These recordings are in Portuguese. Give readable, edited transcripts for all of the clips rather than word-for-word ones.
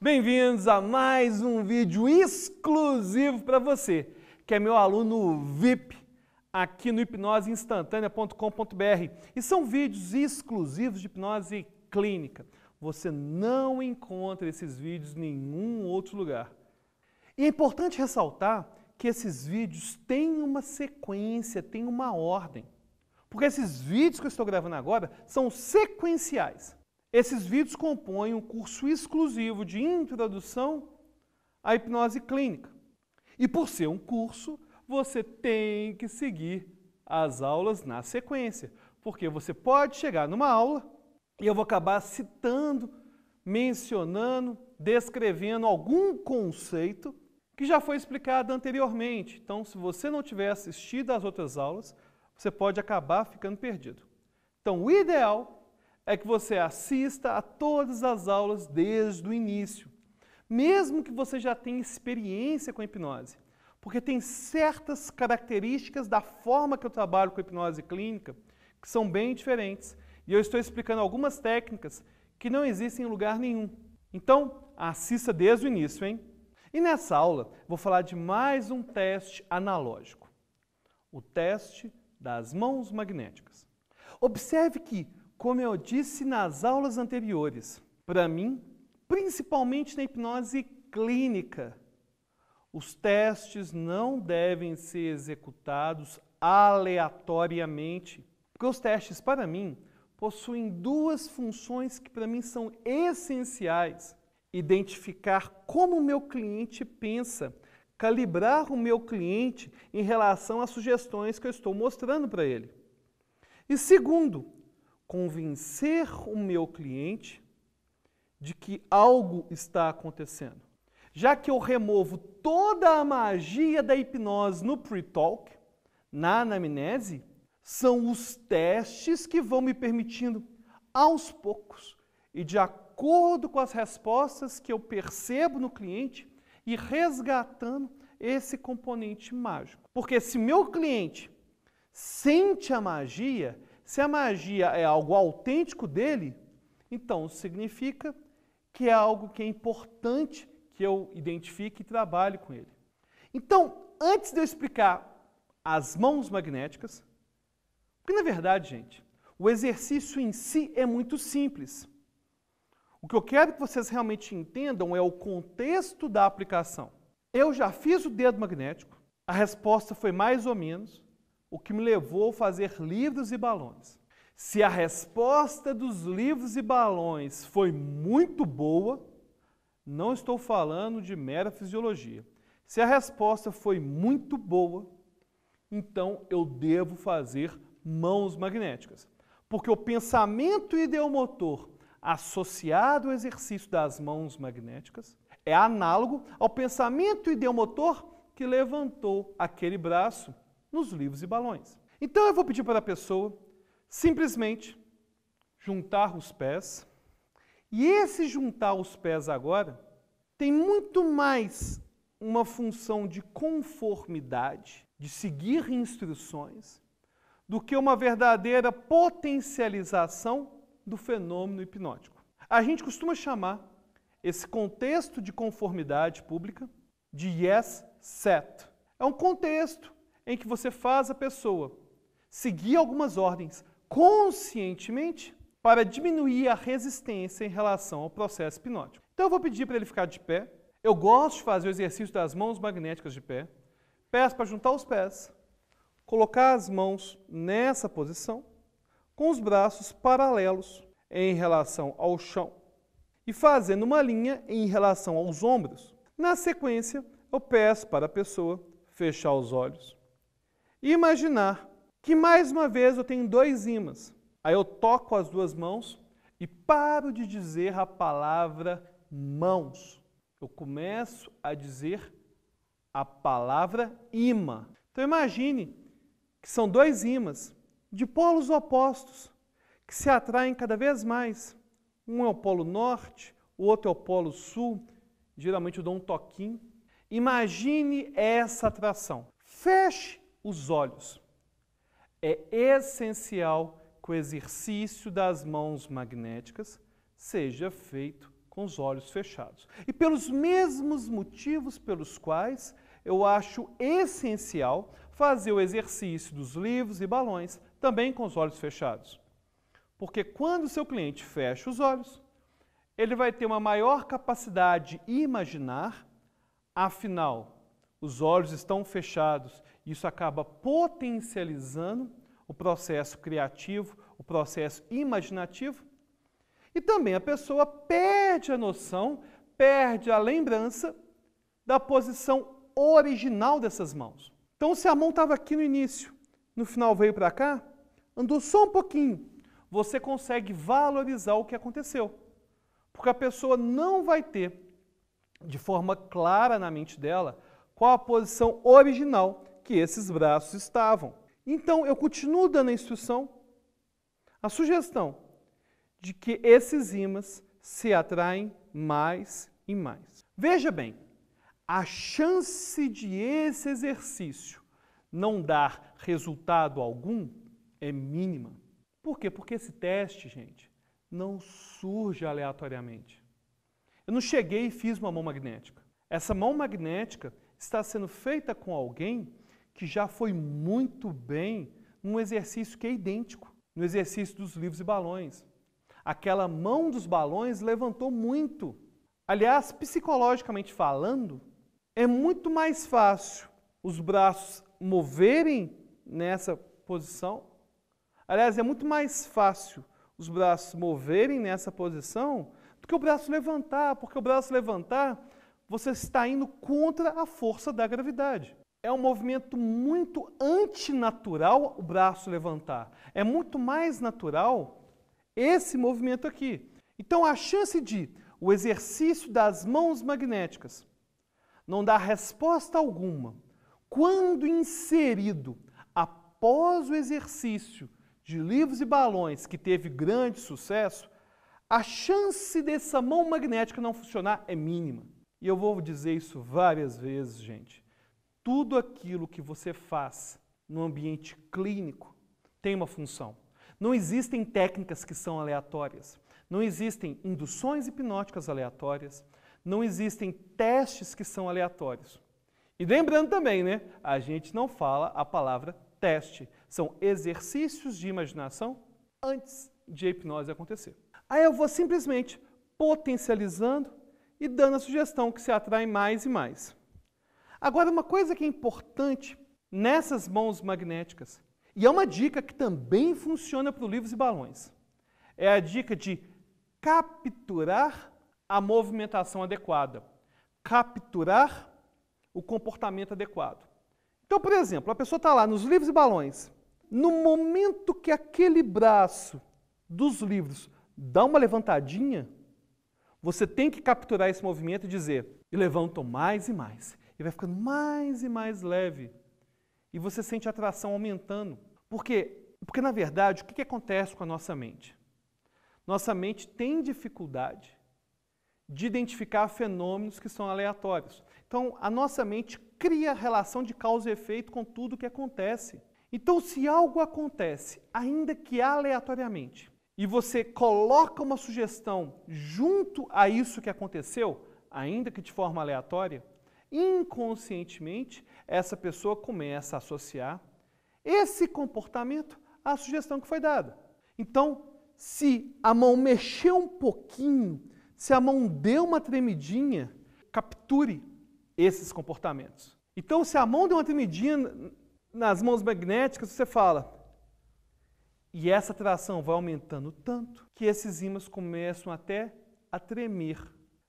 Bem-vindos a mais um vídeo exclusivo para você, que é meu aluno VIP aqui no hipnoseinstantanea.com.br. E são vídeos exclusivos de hipnose clínica. Você não encontra esses vídeos em nenhum outro lugar. E é importante ressaltar que esses vídeos têm uma sequência, têm uma ordem. Porque esses vídeos que eu estou gravando agora são sequenciais. Esses vídeos compõem um curso exclusivo de introdução à hipnose clínica. E por ser um curso, você tem que seguir as aulas na sequência. Porque você pode chegar numa aula e eu vou acabar citando, mencionando, descrevendo algum conceito que já foi explicado anteriormente. Então, se você não tiver assistido às outras aulas, você pode acabar ficando perdido. Então, o ideal é que você assista a todas as aulas desde o início, mesmo que você já tenha experiência com a hipnose, porque tem certas características da forma que eu trabalho com a hipnose clínica que são bem diferentes. E eu estou explicando algumas técnicas que não existem em lugar nenhum. Então, assista desde o início, hein? E nessa aula, vou falar de mais um teste analógico, o teste das mãos magnéticas. Observe que, como eu disse nas aulas anteriores, para mim, principalmente na hipnose clínica, os testes não devem ser executados aleatoriamente, porque os testes, para mim, possuem duas funções que para mim são essenciais: identificar como o meu cliente pensa, calibrar o meu cliente em relação às sugestões que eu estou mostrando para ele. E segundo, convencer o meu cliente de que algo está acontecendo. Já que eu removo toda a magia da hipnose no pre-talk, na anamnese, são os testes que vão me permitindo, aos poucos, e de acordo com as respostas que eu percebo no cliente, ir resgatando esse componente mágico. Porque se meu cliente sente a magia, se a magia é algo autêntico dele, então significa que é algo que é importante que eu identifique e trabalhe com ele. Então, antes de eu explicar as mãos magnéticas, porque na verdade, gente, o exercício em si é muito simples. O que eu quero que vocês realmente entendam é o contexto da aplicação. Eu já fiz o dedo magnético, a resposta foi mais ou menos, o que me levou a fazer livros e balões. Se a resposta dos livros e balões foi muito boa, não estou falando de mera fisiologia. Se a resposta foi muito boa, então eu devo fazer mãos magnéticas. Porque o pensamento ideomotor associado ao exercício das mãos magnéticas é análogo ao pensamento ideomotor que levantou aquele braço nos livros e balões. Então eu vou pedir para a pessoa simplesmente juntar os pés. E esse juntar os pés agora tem muito mais uma função de conformidade, de seguir instruções, do que uma verdadeira potencialização do fenômeno hipnótico. A gente costuma chamar esse contexto de conformidade pública de yes, set. É um contexto em que você faz a pessoa seguir algumas ordens conscientemente para diminuir a resistência em relação ao processo hipnótico. Então eu vou pedir para ele ficar de pé. Eu gosto de fazer o exercício das mãos magnéticas de pé. Peço para juntar os pés, colocar as mãos nessa posição, com os braços paralelos em relação ao chão e fazendo uma linha em relação aos ombros. Na sequência, eu peço para a pessoa fechar os olhos e imaginar que mais uma vez eu tenho dois ímãs. Aí eu toco as duas mãos e paro de dizer a palavra mãos. Eu começo a dizer a palavra imã. Então imagine que são dois ímãs de polos opostos que se atraem cada vez mais. Um é o polo norte, o outro é o polo sul. Geralmente eu dou um toquinho. Imagine essa atração. Feche os olhos. É essencial que o exercício das mãos magnéticas seja feito com os olhos fechados. E pelos mesmos motivos pelos quais eu acho essencial fazer o exercício dos livros e balões também com os olhos fechados. Porque quando o seu cliente fecha os olhos, ele vai ter uma maior capacidade de imaginar, afinal, os olhos estão fechados e isso acaba potencializando o processo criativo, o processo imaginativo. E também a pessoa perde a noção, perde a lembrança da posição original dessas mãos. Então, se a mão estava aqui no início, no final veio para cá, andou só um pouquinho, você consegue valorizar o que aconteceu. Porque a pessoa não vai ter, de forma clara na mente dela, qual a posição original que esses braços estavam. Então, eu continuo dando a instrução, a sugestão de que esses ímãs se atraem mais e mais. Veja bem, a chance de esse exercício não dar resultado algum é mínima. Por quê? Porque esse teste, gente, não surge aleatoriamente. Eu não cheguei e fiz uma mão magnética. Essa mão magnética está sendo feita com alguém que já foi muito bem num exercício que é idêntico, no exercício dos livros e balões. Aquela mão dos balões levantou muito. Aliás, psicologicamente falando, é muito mais fácil os braços moverem nessa posição. Aliás, é muito mais fácil os braços moverem nessa posição do que o braço levantar, porque o braço levantar, você está indo contra a força da gravidade. É um movimento muito antinatural o braço levantar. É muito mais natural esse movimento aqui. Então, a chance de o exercício das mãos magnéticas não dar resposta alguma quando inserido após o exercício de livros e balões que teve grande sucesso, a chance dessa mão magnética não funcionar é mínima. E eu vou dizer isso várias vezes, gente. Tudo aquilo que você faz no ambiente clínico tem uma função. Não existem técnicas que são aleatórias. Não existem induções hipnóticas aleatórias. Não existem testes que são aleatórios. E lembrando também, né? A gente não fala a palavra teste. São exercícios de imaginação antes de a hipnose acontecer. Aí eu vou simplesmente potencializando e dando a sugestão que se atrai mais e mais. Agora, uma coisa que é importante nessas mãos magnéticas, e é uma dica que também funciona para os livros e balões, é a dica de capturar a movimentação adequada, capturar o comportamento adequado. Então, por exemplo, a pessoa está lá nos livros e balões, no momento que aquele braço dos livros dá uma levantadinha, você tem que capturar esse movimento e dizer, e levantam mais e mais. E vai ficando mais e mais leve. E você sente a atração aumentando. Por quê? Porque, na verdade, o que acontece com a nossa mente? Nossa mente tem dificuldade de identificar fenômenos que são aleatórios. Então, a nossa mente cria relação de causa e efeito com tudo o que acontece. Então, se algo acontece, ainda que aleatoriamente, e você coloca uma sugestão junto a isso que aconteceu, ainda que de forma aleatória, inconscientemente, essa pessoa começa a associar esse comportamento à sugestão que foi dada. Então, se a mão mexeu um pouquinho, se a mão deu uma tremidinha, capture esses comportamentos. Então, se a mão deu uma tremidinha nas mãos magnéticas, você fala, e essa atração vai aumentando tanto que esses ímãs começam até a tremer.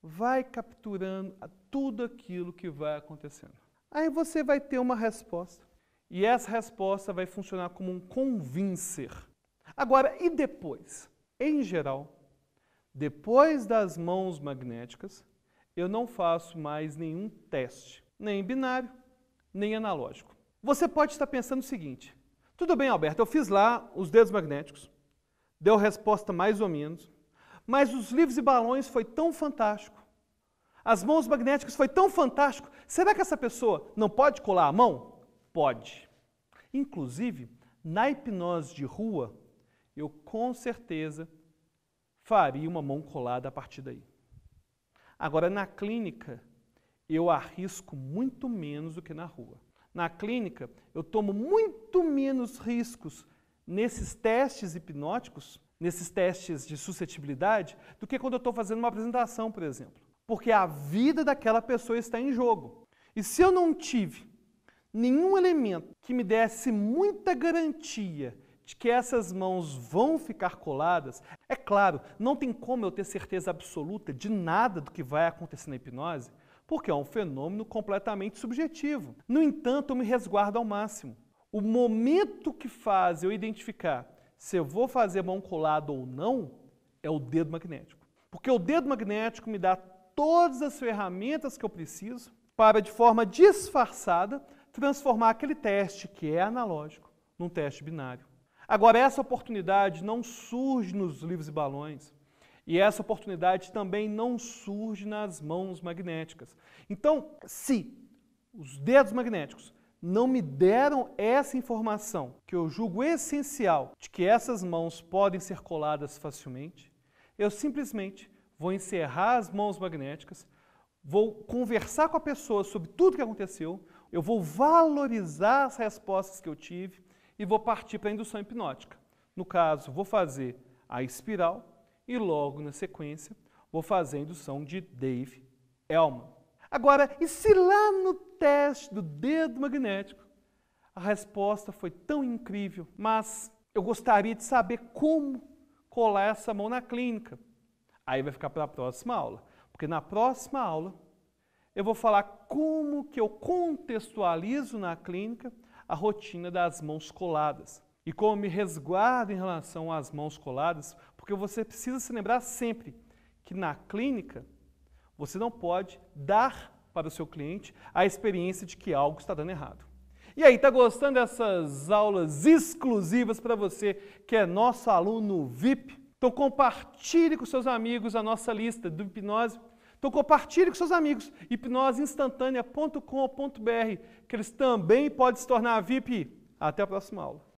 Vai capturando tudo aquilo que vai acontecendo. Aí você vai ter uma resposta. E essa resposta vai funcionar como um convincer. Agora, e depois? Em geral, depois das mãos magnéticas, eu não faço mais nenhum teste, nem binário, nem analógico. Você pode estar pensando o seguinte, tudo bem, Alberto, eu fiz lá os dedos magnéticos, deu resposta mais ou menos, mas os livros e balões foi tão fantástico, as mãos magnéticas foi tão fantástico, será que essa pessoa não pode colar a mão? Pode. Inclusive, na hipnose de rua, eu com certeza faria uma mão colada a partir daí. Agora, na clínica, eu arrisco muito menos do que na rua. Na clínica, eu tomo muito menos riscos nesses testes hipnóticos, nesses testes de suscetibilidade, do que quando eu estou fazendo uma apresentação, por exemplo. Porque a vida daquela pessoa está em jogo. E se eu não tive nenhum elemento que me desse muita garantia de que essas mãos vão ficar coladas, é claro, não tem como eu ter certeza absoluta de nada do que vai acontecer na hipnose, porque é um fenômeno completamente subjetivo. No entanto, eu me resguardo ao máximo. O momento que faz eu identificar se eu vou fazer mão colada ou não é o dedo magnético. Porque o dedo magnético me dá todas as ferramentas que eu preciso para, de forma disfarçada, transformar aquele teste que é analógico num teste binário. Agora, essa oportunidade não surge nos livros e balões. E essa oportunidade também não surge nas mãos magnéticas. Então, se os dedos magnéticos não me deram essa informação, que eu julgo essencial, de que essas mãos podem ser coladas facilmente, eu simplesmente vou encerrar as mãos magnéticas, vou conversar com a pessoa sobre tudo o que aconteceu, eu vou valorizar as respostas que eu tive e vou partir para a indução hipnótica. No caso, vou fazer a espiral, e logo na sequência vou fazer a indução de Dave Elman. Agora, e se lá no teste do dedo magnético a resposta foi tão incrível, mas eu gostaria de saber como colar essa mão na clínica? Aí vai ficar para a próxima aula, porque na próxima aula eu vou falar como que eu contextualizo na clínica a rotina das mãos coladas. E como me resguardo em relação às mãos coladas, porque você precisa se lembrar sempre que na clínica você não pode dar para o seu cliente a experiência de que algo está dando errado. E aí, está gostando dessas aulas exclusivas para você que é nosso aluno VIP? Então compartilhe com seus amigos a nossa lista do hipnose. Então compartilhe com seus amigos hipnoseinstantanea.com.br, que eles também podem se tornar VIP. Até a próxima aula.